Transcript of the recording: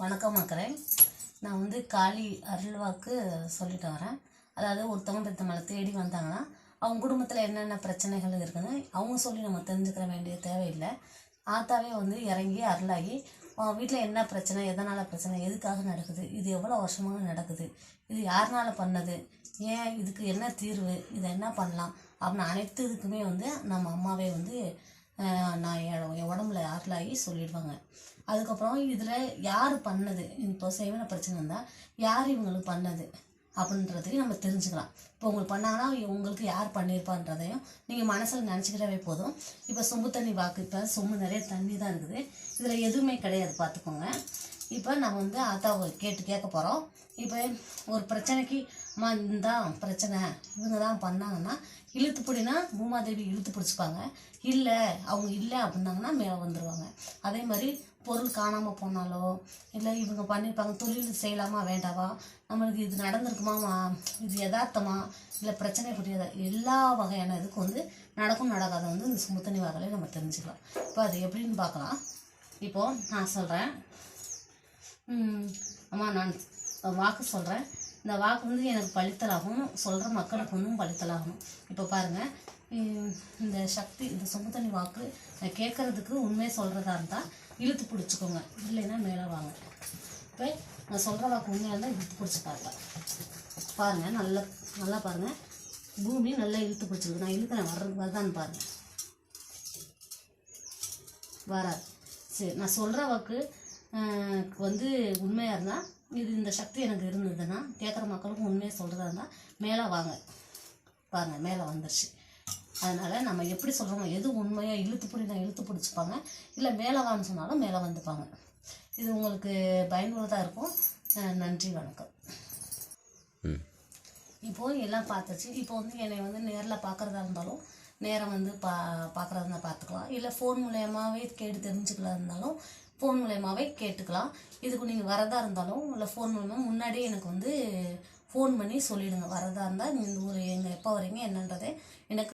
வணக்கம் மக்களே. நான் வந்து காளி அருள்வாக்கு சொல்லிட்டு வரேன். அதாவது ஒருத்தவங்க நம்மளை தேடி வந்தாங்கன்னா அவங்க குடும்பத்தில் என்னென்ன பிரச்சனைகள் இருக்குன்னு அவங்க சொல்லி நம்ம தெரிஞ்சுக்கிற வேண்டிய தேவையில்லை. ஆத்தாவே வந்து இறங்கி அருளாகி வீட்டில் என்ன பிரச்சனை, எதனால் பிரச்சனை, எதுக்காக நடக்குது, இது எவ்வளோ வருஷமாக நடக்குது, இது யாருனால பண்ணது, ஏன் இதுக்கு என்ன தீர்வு, இதை என்ன பண்ணலாம் அப்படின்னு அனைத்து இதுக்குமே வந்து நம்ம அம்மாவே வந்து நான் என் உடம்புல அருளாகி சொல்லிடுவாங்க. அதுக்கப்புறம் இதில் யார் பண்ணது, இப்போ செய்வன பிரச்சனை இருந்தால் யார் இவங்களுக்கு பண்ணது அப்படின்றதையும் நம்ம தெரிஞ்சுக்கலாம். இப்போ உங்களுக்கு பண்ணாங்கன்னா உங்களுக்கு யார் பண்ணியிருப்பான்றதையும் நீங்கள் மனசில் நினச்சிக்கிட்டாவே போதும். இப்போ சொம்பு தண்ணி வாக்கு, இப்போ சொம்பு நிறைய தண்ணி தான் இருக்குது, இதில் எதுவுமே கிடையாது பார்த்துக்கோங்க. இப்போ நம்ம வந்து ஆத்தாவை கேட்க போகிறோம். இப்போ ஒரு பிரச்சனைக்கு தான் பிரச்சனை இவங்க தான் பண்ணாங்கன்னா இழுத்து பிடினா பூமாதேவி இழுத்து பிடிச்சிப்பாங்க. இல்லை அவங்க இல்லை அப்படின்னாங்கன்னா மேலே வந்துடுவாங்க. அதே மாதிரி பொருள் காணாமல் போனாலோ இல்லை இவங்க பண்ணியிருப்பாங்க, தொழில் செய்யலாமா வேண்டாவா, நம்மளுக்கு இது நடந்திருக்குமா, இது யதார்த்தமா, இல்லை பிரச்சனை புரியாத எல்லா வகையான இதுக்கு வந்து நடக்கும் நடக்காத வந்து இந்த சுமுத்தனி வாகலை நம்ம தெரிஞ்சுக்கலாம். இப்போ அது எப்படின்னு பார்க்கலாம். இப்போது நான் சொல்கிறேன், அம்மா நான் வாக்கு சொல்கிறேன், இந்த வாக்கு வந்து எனக்கு பழித்தலாகும், சொல்கிற மக்களுக்கு ஒன்றும் பழித்தலாகணும். இப்போ பாருங்கள், இந்த சக்தி, இந்த சொம்பு தண்ணி வாக்கு கேட்குறதுக்கு உண்மையை சொல்கிறதா இருந்தால் இழுத்து பிடிச்சிக்கோங்க, இல்லைன்னா மேலே வாங்க. இப்போ நான் சொல்கிற வாக்கு உண்மையாக இருந்தால் இழுத்து பிடிச்சி பார்க்கலாம். பாருங்கள், நல்லா பாருங்கள், பூமி நல்லா இழுத்து பிடிச்சிருக்கு. நான் இழுக்கிறேன், வருதான்னு பாருங்கள், வராது. சரி, நான் சொல்கிற வாக்கு வந்து உண்மையாக இருந்தால் இது இந்த சக்தி எனக்கு இருந்ததுன்னா கேட்குற மக்களுக்கும் உண்மையை சொல்கிறதா இருந்தால் மேலே வாங்க. பாருங்கள், மேலே வந்துருச்சு. அதனால் நம்ம எப்படி சொல்கிறோமோ, எது உண்மையாக இழுத்து பிடிச்சிப்பாங்க, இல்லை மேலே வான்னு சொன்னாலும் மேலே வந்துப்பாங்க. இது உங்களுக்கு பயனுள்ளதாக இருக்கும். நன்றி, வணக்கம். இப்போது எல்லாம் பார்த்துச்சு. இப்போ வந்து என்னை வந்து நேரில் பார்க்குறதா இருந்தாலும் நேரம் வந்து பார்க்குறதா இருந்தால் பார்த்துக்கலாம், இல்லை ஃபோன் மூலயமாவே கேட்டு தெரிஞ்சுக்கலாம் இருந்தாலும் ஃபோன் மூலயமாவே கேட்டுக்கலாம். இதுக்கு நீங்கள் வரதா இருந்தாலும் இல்லை ஃபோன் மூலமாக முன்னாடியே எனக்கு வந்து ஃபோன் பண்ணி சொல்லிவிடுங்க. வரதா இருந்தால் இந்த ஊர் எங்கே எப்போ வரீங்க என்னன்றதை எனக்கு